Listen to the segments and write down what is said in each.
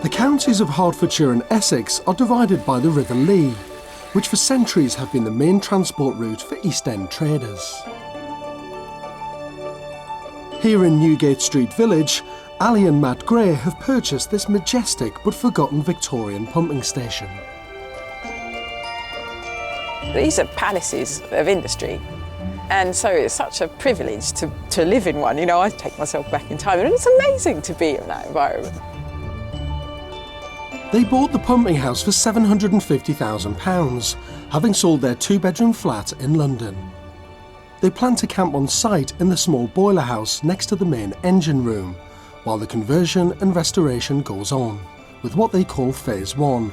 The counties of Hertfordshire and Essex are divided by the River Lee, which for centuries have been the main transport route for East End traders. Here in Newgate Street Village, Ali and Matt Gray have purchased this majestic but forgotten Victorian pumping station. These are palaces of industry, and so it's such a privilege to live in one. You know, I take myself back in time, and it's amazing to be in that environment. They bought the pumping house for £750,000, having sold their two-bedroom flat in London. They plan to camp on site in the small boiler house next to the main engine room, while the conversion and restoration goes on, with what they call Phase 1,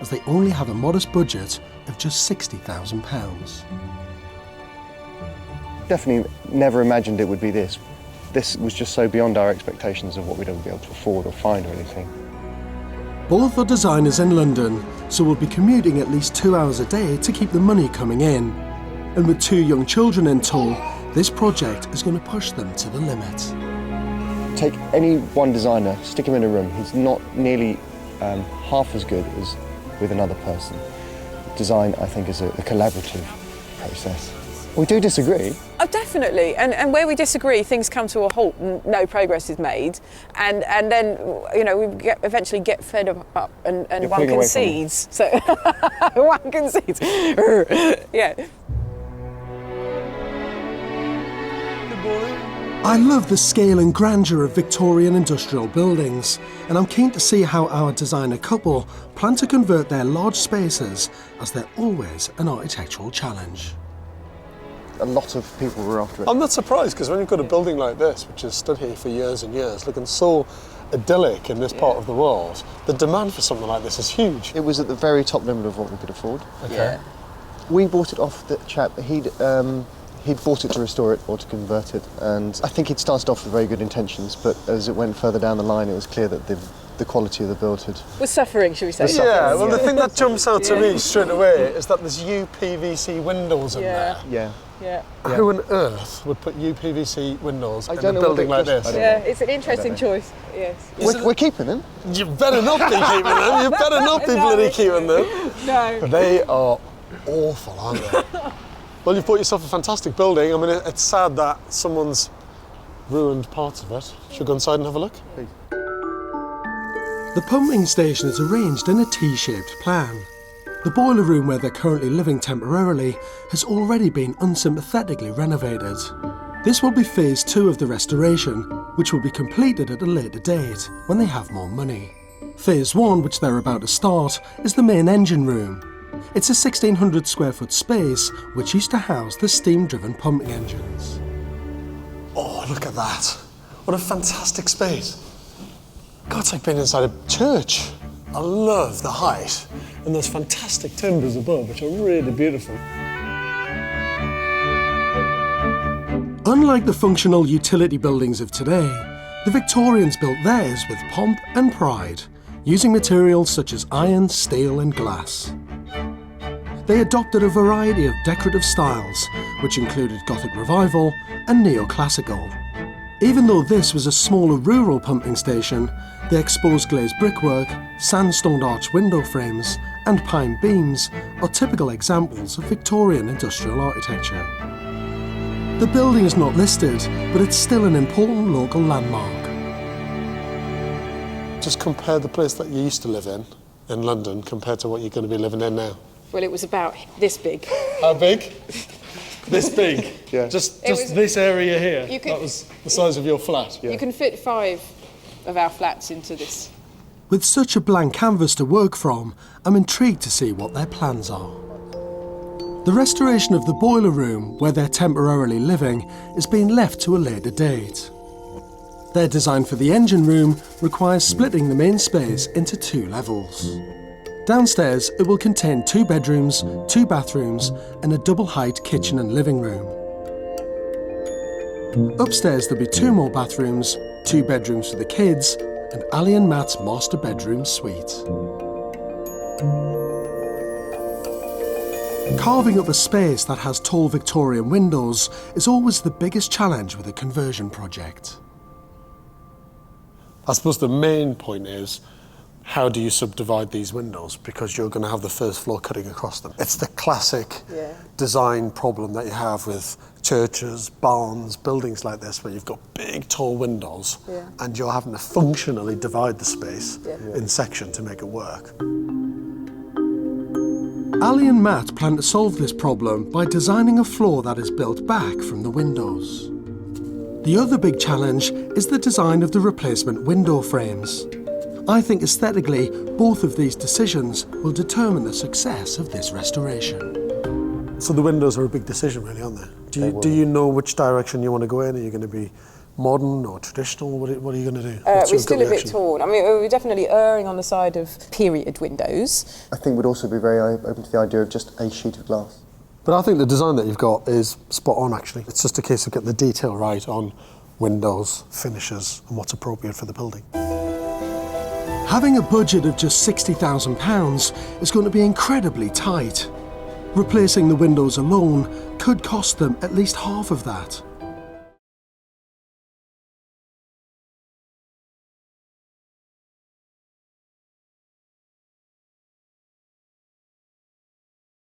as they only have a modest budget of just £60,000. Definitely never imagined it would be this. This was just so beyond our expectations of what we'd ever be able to afford or find or anything. Both are designers in London, so will be commuting at least 2 hours a day to keep the money coming in. And with 2 young children in tow, this project is going to push them to the limit. Take any one designer, stick him in a room, he's not nearly half as good as with another person. Design, I think, is a collaborative process. We do disagree. Oh, definitely. And where we disagree, things come to a halt and no progress is made. And then, you know, we eventually get fed up and one concedes. So one concedes. Yeah. Good morning. I love the scale and grandeur of Victorian industrial buildings, and I'm keen to see how our designer couple plan to convert their large spaces, as they're always an architectural challenge. A lot of people were after it. I'm not surprised, because when you've got a building like this, which has stood here for years and years, looking so idyllic in this part of the world, the demand for something like this is huge. It was at the very top limit of what we could afford. Okay. Yeah. We bought it off the chap. He'd bought it to restore it or to convert it, and I think he'd started off with very good intentions, but as it went further down the line, it was clear that the quality of the build Was suffering, should we say? Yeah, well, the thing that jumps out to me straight away is that there's UPVC windows in there. Yeah. Yeah. Who on earth would put UPVC windows in a don't know building what like they this? Yeah, it's an interesting choice. Yes. We're keeping them. You better not be keeping them. You better not be bloody keeping them. No. They are awful, aren't they? Well, you've bought yourself a fantastic building. I mean, it's sad that someone's ruined parts of it. Should we go inside and have a look? Please. The pumping station is arranged in a T-shaped plan. The boiler room where they're currently living temporarily has already been unsympathetically renovated. This will be phase 2 of the restoration, which will be completed at a later date, when they have more money. Phase 1, which they're about to start, is the main engine room. It's a 1,600 square foot space, which used to house the steam-driven pumping engines. Oh, look at that. What a fantastic space. God, it's like being inside a church. I love the height and those fantastic timbers above, which are really beautiful. Unlike the functional utility buildings of today, the Victorians built theirs with pomp and pride, using materials such as iron, steel and glass. They adopted a variety of decorative styles, which included Gothic Revival and Neoclassical. Even though this was a smaller rural pumping station, the exposed glazed brickwork, sandstone arch window frames and pine beams are typical examples of Victorian industrial architecture. The building is not listed, but it's still an important local landmark. Just compare the place that you used to live in London, compared to what you're going to be living in now. Well, it was about this big. How big? This big? Yeah. Just this area here? Could, that was the size of your flat? Yeah. You can fit 5 of our flats into this. With such a blank canvas to work from, I'm intrigued to see what their plans are. The restoration of the boiler room, where they're temporarily living, is being left to a later date. Their design for the engine room requires splitting the main space into 2 levels. Downstairs, it will contain 2 bedrooms, 2 bathrooms, and a double-height kitchen and living room. Upstairs, there'll be 2 more bathrooms, 2 bedrooms for the kids, and Ali and Matt's master bedroom suite. Carving up a space that has tall Victorian windows is always the biggest challenge with a conversion project. I suppose the main point is, how do you subdivide these windows? Because you're going to have the first floor cutting across them. It's the classic design problem that you have with churches, barns, buildings like this, where you've got big, tall windows and you're having to functionally divide the space in section to make it work. Ali and Matt plan to solve this problem by designing a floor that is built back from the windows. The other big challenge is the design of the replacement window frames. I think aesthetically, both of these decisions will determine the success of this restoration. So the windows are a big decision, really, aren't they? Do you know which direction you want to go in? Are you going to be modern or traditional? What are you going to do? We're still a bit torn. I mean, we're definitely erring on the side of period windows. I think we'd also be very open to the idea of just a sheet of glass. But I think the design that you've got is spot on, actually. It's just a case of getting the detail right on windows, finishes, and what's appropriate for the building. Having a budget of just £60,000 is going to be incredibly tight. Replacing the windows alone could cost them at least half of that.